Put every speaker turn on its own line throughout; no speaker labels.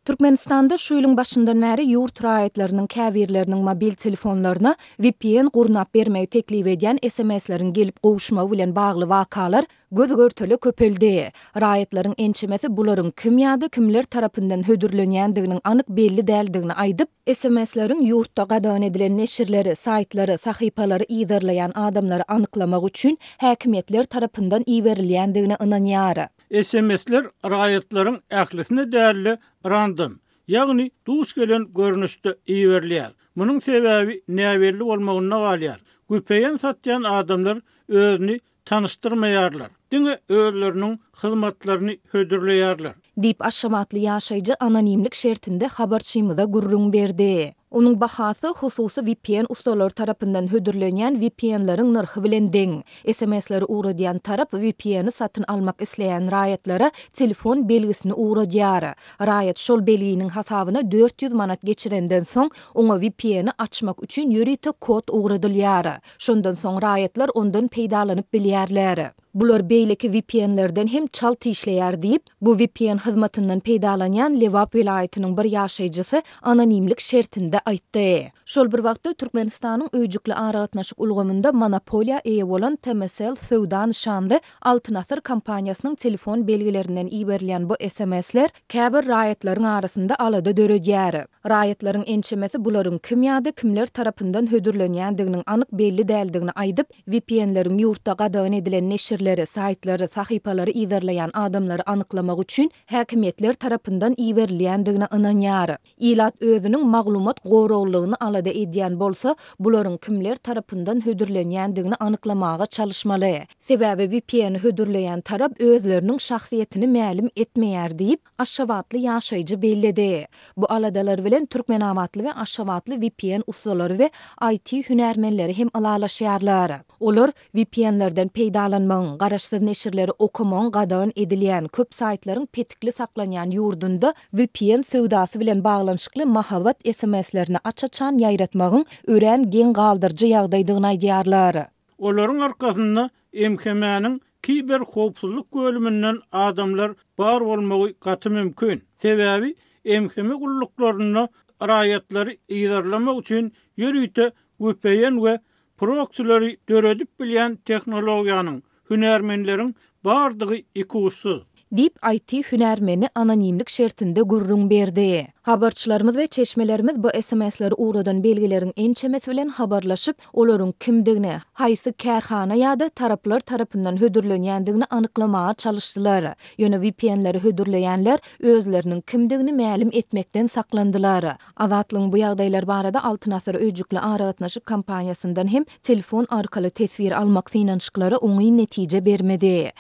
Türkmenistanda şu ýylyň başyndan bäri ýurt raýatlarynyň käbirleriniň mobil telefonlaryna VPN gurnap bermegi teklip edýän SMS-leriň gelip gowuşmagy bilen bagly wakalar göz görteli köpeldi. Raýatlaryň ençemesi bularyň kim ýa-da kimler tarapyndan hödürlenýändiginiň anyk belli däldigini aýdyp, SMS-leriň ýurtda gadan edilen neşirleri, saýtlary, sahypalary ýydarlaýan adamlary anyklamak üçin häkimetler tarapyndan iýerilýändigine ynanýar.
SMS'ler raýatlaryň ählisine däli random, ýagny duş gelen görnüşde iýerilýär. Munyň sebäbi näberli bolmagyna galýar. Güpeýen satýan adamlar özüni tanıştyrmaýarlar. Diňe özleriniň hyzmatlaryny hödürleýärler.
Dip aşamatly ýaşaýjy anonimlik şertinde habarçymyza gurrun berdi. Onuň bahasy hususy VPN ustalary tarapyndan hödürlenýän VPN-laryň narhy bilen deň. SMS-leri uğradýan tarap VPN-i satyn almak isleýän raýatlara telefon belgisini uğradýar. Raýat şol belginiň hasabyna 400 manat geçirenden soň oňa VPN-i açmak üçin ýörite kod uğradylýar. Şondan soň raýatlar ondan peýdalanyp bilýärler. Bular beýleki VPN-lerden hem çalty işleýär diýip, bu VPN hyzmatyndan peýdalanýan Lewap welaýatynyň bir ýaşaýjysy anonimlik şertinde aýtdy. Şol bir wagtda Türkmenistanyň öýjükli aragatnaşyk ulgamynda monopoliýa eýe bolan TMSL Sowda nişanly Altyn Asr kompaniýasynyň telefon belgilerinden iýerilýän bu SMS-ler käbir raýatlaryň arasynda alada döredýär. Raýatlaryň ençemesi bularyň kim ýa-da kimler tarapyndan hödürlenýändiginiň anyk belli däldigini aýdyp, VPN-leriň ýurtda gadan edilen neşirleri, saýtlary, sahypalary ýydarlaýan adamlary anyklamak üçin häkimetler tarapyndan iýerilýändigine ynanýar. Ilat özüniň maglumat goraglygyny alada edýän bolsa, bularyň kimler tarapyndan hödürlenýändigini anyklamaga çalışmaly. Sebäbi VPN-i hödürleýän tarap özleriniň şahsiýetini mälim etmeýär diýip aşawatly ýaşaýjy bellidi. Bu aladalar bilen türkmenamatly we aşawatly VPN ustalary we IT hünärmenleri hem alalaşýarlar. Olar VPN-lerden peýdalanmagyň, garaşsyz neşirleri okumagyň gadan edilýän köp saýtlaryň petikli saklanýan ýurdunda VPN söwdasy bilen baglanyşykly mahabat SMS-lerini açaçan ýaýratmagyň ören geň galdyrjy ýagdaýdygyny aýdýarlar.
Olaryň arkasynda MHM'niň kiber howpsuzlyk bölümünden adamlar bar bolmagy gaty mümkin. Sebäbi MHM gullyklaryny raýatlary ýydarlamak üçin ýörüýte VPN we proxy'leri döredip bilýän tehnologiýanyň hünärmenleriň bardygy iki uçsuz.
Dip IT hünärmeni anonimlik şertinde gurrun berdi. Habarçylarymyz we çeşmelerimiz bu SMS-leri uğradan belgileriň ençemesi bilen habarlaşyp, olaryň kimdigini, haýsy kärhana ýa-da taraplar tarapyndan hödürlenýändigini anyklamaga çalışdylar. Ýöne VPN-leri hödürleýänler özleriniň kimdigini mälim etmekden saklandylar. Azatlyň bu ýagdaýlar barada Altyn Asr öýjükli aragatnaşyk kompaniýasyndan hem telefon arkaly tesvir almak synançyklary oňy netije bermedi.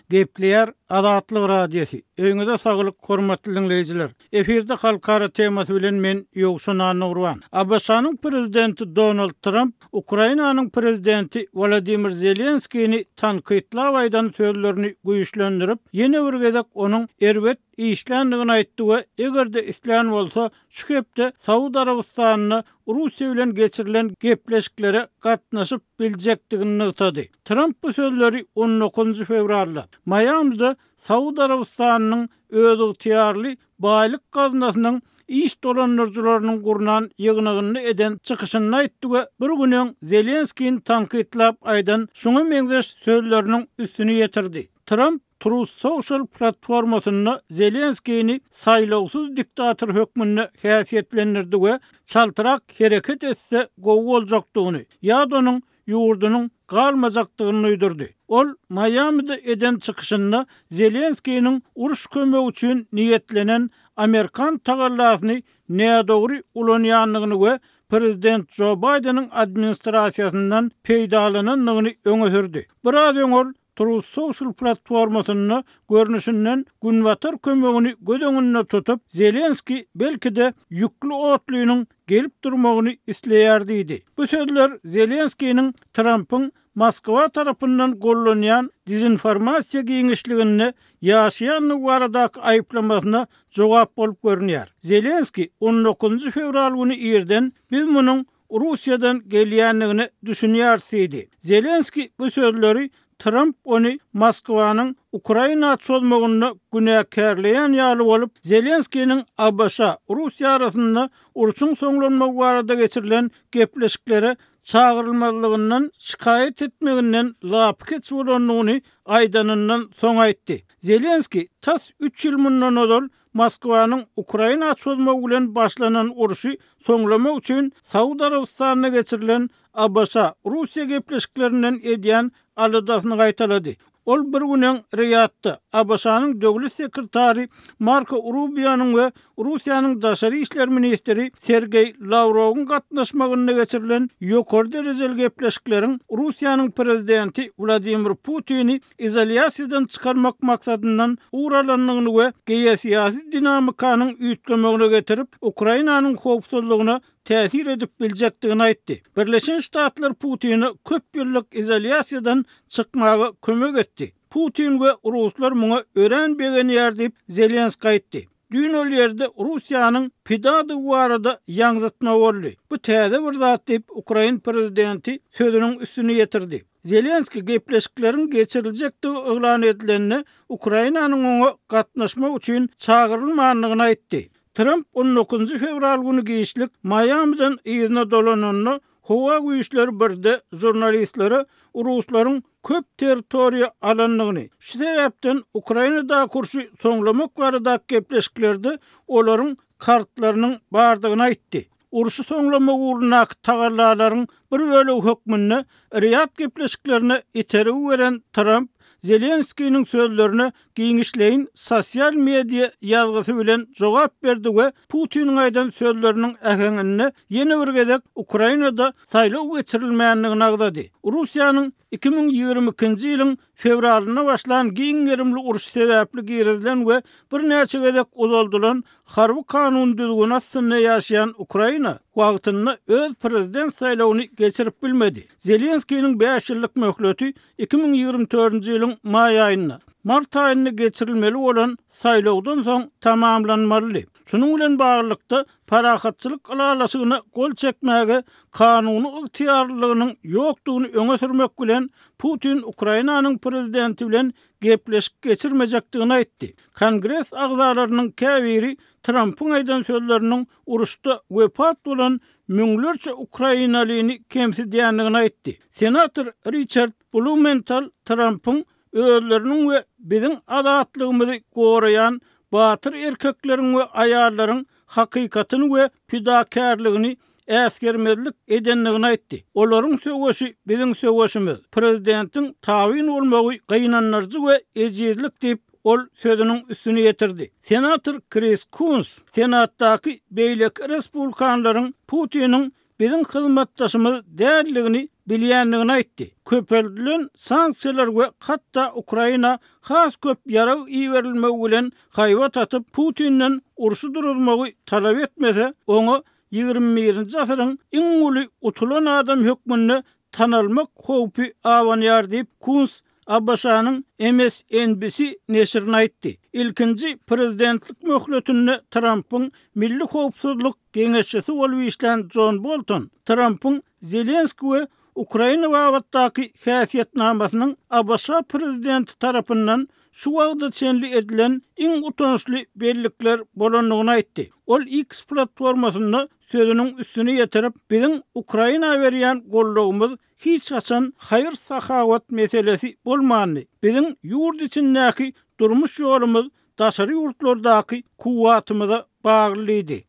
Gepleýär Azatlyk radiosi. Öňüňizde saglyk, hormatly dinleýijiler. Eferde halkara temasy bilen men Ýogşan Nurwan. ABC-nyň prezidenti Donald Trump, Ukrainanyň prezidenti Volodymyr Zelenskiýni tankytlawaýdan sözlerini güýçlendirip, ýene bir gezek onuň erbet işlendigini aýtdy we egerde islan bolsa, şu hepde Saudi Arabistanyna Russiýa bilen geçirilen gepleşiklere gatnaşyp biljekdigini ýetdi. Trump bu sözleri 19 fevralda Miami'de Saudi Arabistanynyň öz ýetiýärli baýlyk gaznasynyň iş dolanjylarynyň gurnan ýygnagyny eden çykyşyny aýtdy we bir güniň Zelenskiýni tankytlap aýdan şuňa meňzeş sözleriniň üstüni ýetirdi. Trump Truth Social platformasyny Zelenskiýni saýlawsuz diktator hökmüne häsiýetlendirdi we çaltyrak hereket etse gowy boljakdygyny, ýa-da onuň ýurdunyň galmajakdygyny öýdürdi. Ol Miami'de eden çykyşynda Zelenskiýniň uruş kömegi üçin niýetlenen Amerikan tagallasyny nädogry ulanýanlygyny we Prezident Joe Biden'ın administrasiýasyndan peýdalananyny öňe sürdi. Biraz öňe Truth Social platformasyny görnüşinden günwatar kömegini gödeňinde tutup, Zelenski belki de ýükli otlynyň gelip durmagyny isleýär diýdi. Bu sözler Zelenskiýniň Trump'yň Moskwa tarapyndan gollanýan dezinformasiýa giňişligini ýaşaýan baradaky aýyplamasyna jogap bolup görünýär. Zelenski 19 fevral günü ýerden biz munyň Russiýadan gelýänligini düşünýärdi. Zelenski bu sözleri Trump onu Moskvanyň Ukraina çolmagyny günäkärleýän ýaly bolup, Zelenskiýiň ABŞ Russiýa arasynda uruşyň soňlanmagy barada geçirilen gepleşiklere çağırylmadygyndan şikayet etmeginden lapy keçip bolanlygyny aýdanyndan soň aýtdy. Zelenski tas 3 ýyl mundan odol Moskvanyň Ukraina çolmagy bilen başlanan uruşy soňlamak üçin Saudiýa Arabistanyna geçirilen ABŞ Russiýa gepleşiklerinden edýän aladasyny gaýtalady. Ol bir günen Riyadda ABŞ'nyň döwlet sekretary Marco Rubio'nyň we Russiýanyň daşary işler ministri Sergey Lavrowyň gatnaşmagyna geçirilen ýokary derejeli gepleşikleriň Russiýanyň prezidenti Vladimir Putin'i izolasiýadan çykarmak maksadyndan uğralanlygyny we geýesiýasy dinamikanyň üýtgemegine getirip Ukrainanyň howpsuzlygyna täsir edip biljekdigini aýtdy. Birleşen Ştatlar Putin'i köp ýyllyk izolasiýadan çykmagy kömek etdi. Putin we Ruslar muňa ören begenýär diýip Zelenski aýtdy. Dün ol ýerde Russiýanyň pidady barada ýaňzatma boldy. Bu täze bir zat diýip Ukraina prezidenti sözüniň üstüne ýetirdi. Zelenski gepleşikleriň geçiriljekdigi eglan edilenini Ukrainanyň oňa gatnaşmak üçin çağırylmanlygyny aýtdy. Trump 19 fevral günü giýişlik Miami'den ýerine dolananyny howa güýçleri birde jurnalistlere Ruslaryň köp territoriýa alanlygyny, şu sebäpden Ukrainada kurşy soňlamak barada gepleşiklerde olaryň kartlarynyň bardygyny aýtdy. Uruşy soňlamak uğruna tagarlalaryň bir bölegi hökmünde Riyad gepleşiklerine iterig beren Trump Zelenskiýiň sözlerine giňişleýin sosial media ýazgysy bilen jogap berdi we Putiniň aýdan sözleriniň äheňini ýene bir gezek Ukrainada saýlaw geçirilmänligini agdady. Russiýanyň 2022-nji ýylyň fevralyna başlan giň gerimli uruş sebäpli girilen we bir näçe gezek uzaldylan harby kanun düzgün aslynda ýaşaýan Ukraina wagtynda öz prezident saýlawyny geçirip bilmedi. Zelenskiýiň 5 ýyllyk möhleti 2024-nji ýylyň may aýyna mart aýyna geçirilmeli bolan saýlawdan soň tamamlanmaly. Şunuň bilen baglykda parahatçylyk alalaşygyna gol çekmäge kanuny ygtyýarlygynyň ýokdugyny öňe sürmek bilen Putin Ukrainanyň prezidenti bilen gepleşik geçirmejekdigini aýtdy. Kongres agzalarynyň käbiri Trump'yň aýdan sözleriniň uruşda wepat bolan müňlerçe Ukrainalyny kemsidýänligini aýtdy. Senator Richard Blumenthal Trump'yň özleriniň we biziň azatlygymyzy goraýan batyr erkekleriň we aýallaryň hakykatyny we pidakärligini äsgermezlik edenligini aýtdy. Olaryň söwüşi biziň söwüşimiz. Prezidentiň tawin bolmagy gynanlarjy we ejizlik diýip ol sözüniň üstüne ýetirdi. Senator Chris Coons, senatdaky beýlek respublikanlaryň Putiniň biziň hyzmatdaşymyz därligini bilýänligini aýtdy. Köpeldilen sanksiýalar we hatda Ukraina has köp ýara iýerilmegi bilen haýwat atyp Putinden uruşy durulmagy talap etmese, oňa 21-nji asyryň iň uly utulan adam hökmünde tanalmak howpy awanýar diýip Coons ABŞ'nyň MSNBC neşrine aýtdy. İlkinji prezidentlik möhletinde Trump'yň Milli Howpsuzlyk Geňeşçisi bolup işlän John Bolton, Trump'yň Zelenski we Ukraina wagtdaky häsiýetnamasynyň ABŞ prezidenti tarapyndan şu wagtda çenli edilen iň utançly bellikler bolanlygyny aýtdy. Ol X platformasynda sözüniň üstüne ýetirip, biziň Ukraina berýän gollugymyz hiç haçan haýyr sahawat meselesi bolmany. Biziň ýurt içindäki durmuş ýolumyz daşary ýurtlardaky kuwatymyza baglydy.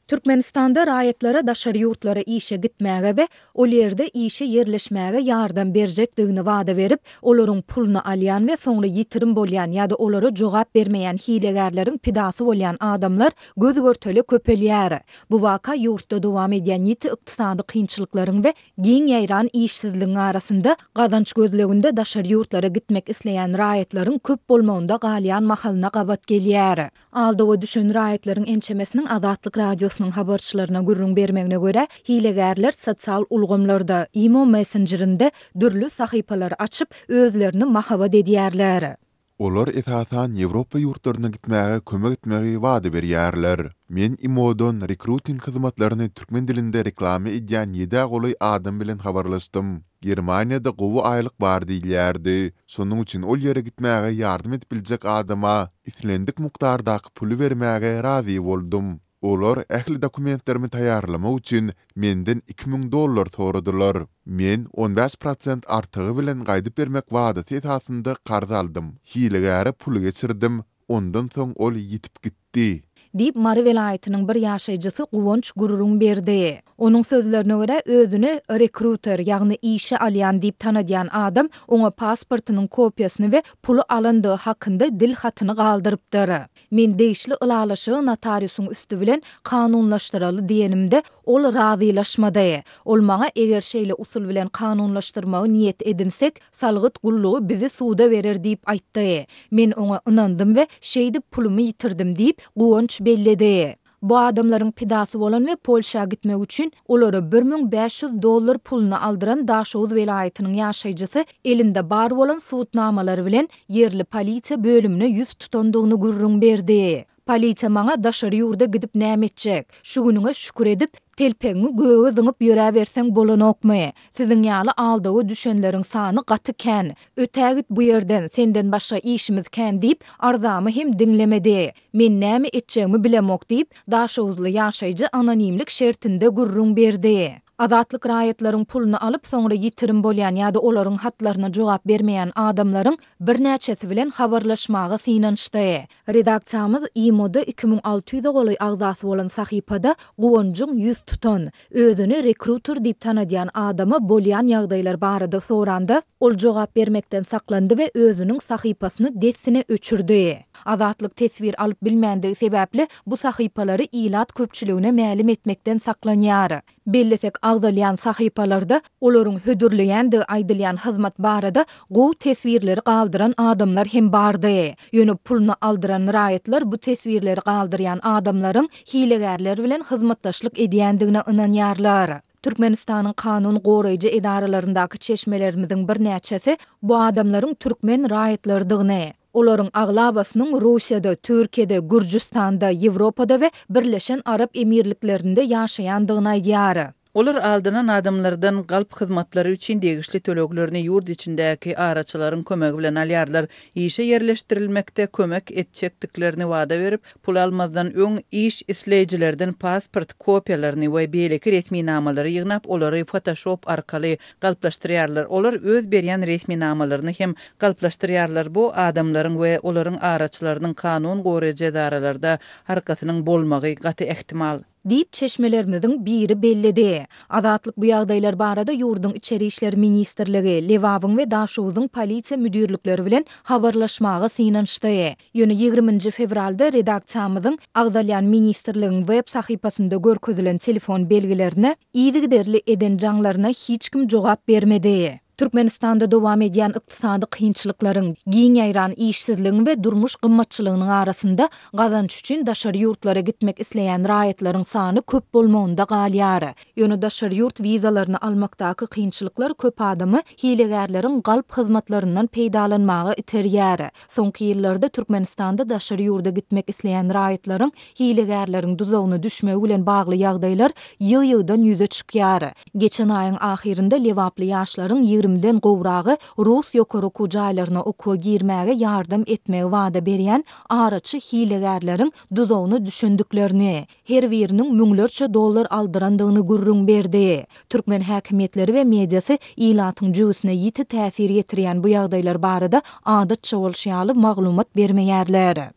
Türkmenistanda raýatlara daşary ýurtlara işe gitmäge we ol ýerde işe ýerleşmäge ýardam berjekdigini wada berip, olaryň pulunu alýan we soňra ýitirim bolýan ýa-da olara jogap bermeýän hilegärleriň pidasy bolýan adamlar göz görteli köpelýär. Bu waka ýurtda dowam edýän ýiti ykdysady kynçylyklaryň we giň ýaýran işsizligiň arasynda gazanç gözleginde daşary ýurtlara gitmek isleýän raýatlaryň köp bolmagynda galýan mahalyna gabat gelýär. Aldygy düşen raýatlaryň ençemesiniň Azatlyk radiosynyň habarçylaryna gürrüň bermegine görä, hilegärler sosial ulgamlarda, Imo Messengerinde dürli sahypalar açyp özlerini mahabat edýärler.
Olar esasan Ýewropa ýurtlaryna gitmäge kömek etmegi wada berýärler. Men Imodon recruiting hyzmatlaryny türkmen dilinde reklamy edýän 7 goly adam bilen habarlaşdym. Germaniýada gowy aýlyk bar diýilýärdi. Şonuň üçin ol ýere gitmäge ýardym edip biljek adama islendik mukdardaky puly bermäge razy boldum. Olar ähli dokumentlerimi taýýarlamak üçin menden $2000 soradylar. Men 15% artığı bilen gaýdyp bermek wadaty esasynda garz aldym. Hilegäre pul geçirdim. Ondan soň ol ýitip gitdi.
Dip Mary welaýatynyň bir ýaşaýjysy Guwonç gururun berdi. Onuň sözlerine görä özüni rekruter ýagny işe alýan diýip tanydýan adam oňa pasportynyň kopiýasyny we pulu alandyğı hakynda dil hatyny galdyrypdyr. Men deýişli ılalaşy notariusyň üstü bilen kanunlaşdyraly diýenimde ol razylaşmady. Ol maňa eger şeýle usul bilen kanunlaşdyrmagy niýet edinsek, salgyt gullugy bizi suda berer diýip aýtdy. Men oňa ynandym we şeýdi pulumy ýitirdim diýip Guwonç belledi. Bu adamlaryň pidasy bolan we Polşa gitmek üçin olary $1500 pulunu aldyran Daşowuz welaýatynyň ýaşaýjysy elinde bar bolan suwutnamalary bilen yerli polisiýa bölümine ýüz tutandygyny gurrun berdi. Polisiýa maňa daşary ýurda gidip näme etjek? Şu günüňe şükür edip telpeňi göğe zyňyp ýöre berseň bolanokmy? Siziň ýaly aldygy düşenleriň sany gaty kän. Ötägit bu ýerden senden başga işimiz kän diýip arzamy hem dinlemedi. Men näme etjegimi bilemok diýip Daşowuzly ýaşaýjy anonimlik şertinde gurrun berdi. Azatlyk raýatlaryň pulunu alyp soňra ýitirim bolýan ýa-da olaryň hatlaryna jogap bermeýän adamlaryň bir näçesi bilen habarlaşmagy synanşdy. Redaksiýamyz Imoda 2600 goly agzasy bolan sahypada Guwonçyň ýüz tutan, özüni rekruter diýip tanydýan adama bolýan ýagdaýlar barada soranda, ol jogap bermekden saklandy we özüniň sahypasyny dessine öçürdi. Azatlyk tesbir alyp bilmändige sebäpli bu sahypalary ilat köpçüligine mälim etmekden saklanýar. Bellesek agzalyan sahypalarda olaryň hödürleýändige aýdylýan hyzmat barada gow tesbirleri galdyran adamlar hem bardy. Ýöne pulunu aldyran raýatlar bu tesbirleri galdyrýan adamlaryň hilegärler bilen hyzmatdaşlyk edýändigine ynanýarlar. Türkmenistanyň kanun goraýjy edaralaryndaky çeşmelerimiziň bir näçesi bu adamlaryň türkmen raýatlardygyny, olaryň aglabasynyň Russiýada, Türkiýede, Gürjistanda, Ýewropada we Birleşen Arap Emirliklerinde ýaşaýandygyny aýdýar.
Olar aldynan adamlardan galp hyzmatlary üçin degişli töleglerini ýurt içindäki araçylaryň kömegi bilen alýarlar. İşe ýerleşdirilmekde kömek etjekdiklerini wada berip, pul almazdan öň iş isleýijilerden pasport kopiýalaryny we beýleki resmi namalary ýygnap olary Photoshop arkaly galplaşdyrýarlar. Olar öz berýän resmi namalaryny hem galplaşdyrýarlar. Bu adamlaryň we olaryň araçylarynyň kanun goraýjy edaralarda harkasynyň bolmagy gaty ehtimal
diýip çeşmelerimizin biri belledi. Azatlyk bu ýagdaýlar barada ýurdun içeri işler ministrligi, Lewabyň we Daşowuzyň polisiýa müdürlikleri bilen habarlaşmagy synanşdy. Ýöne 20 fevralda redaksiýamyzyň agzalyan ministrligiň web sahypasynda görkezülen telefon belgilerini ýygyderli eden jaňlaryna hiç kim jogap bermedi. Türkmenistanda dowam edýän ykdysady kynçylyklaryň, giň ýaýran işsizligiň we durmuş gymmatçylygynyň arasynda gazanç üçin daşary ýurtlara gitmek isleýän raýatlaryň sany köp bolmagynda galýar. Ýöne daşary ýurt wizalaryny almakdaky kynçylyklar köp adamy hilegärleriň galp hyzmatlaryndan peýdalanmagy iterýär. Soňky ýyllarda Türkmenistanda daşary ýurda gitmek isleýän raýatlaryň hilegärleriň duzagyna düşmegi bilen bagly ýagdaýlar ýygy-ýygydan ýüze çykýar. Geçen aýyň ahirinde lewaply ýaşlaryň den gowragy Rus ýokaryky jaýlaryna okuwa girmäge ýardam etmegi wada berýän araçy hilegärleriň duzagyna düşündüklerini, her biriniň müňlerçe dollar aldyrandygyny gurrun berdi. Türkmen häkimetleri we mediasy ilatyň jüwüsine ýiti täsir ýetirýän bu ýagdaýlar barada adatça bolşýaly maglumat bermeýärler.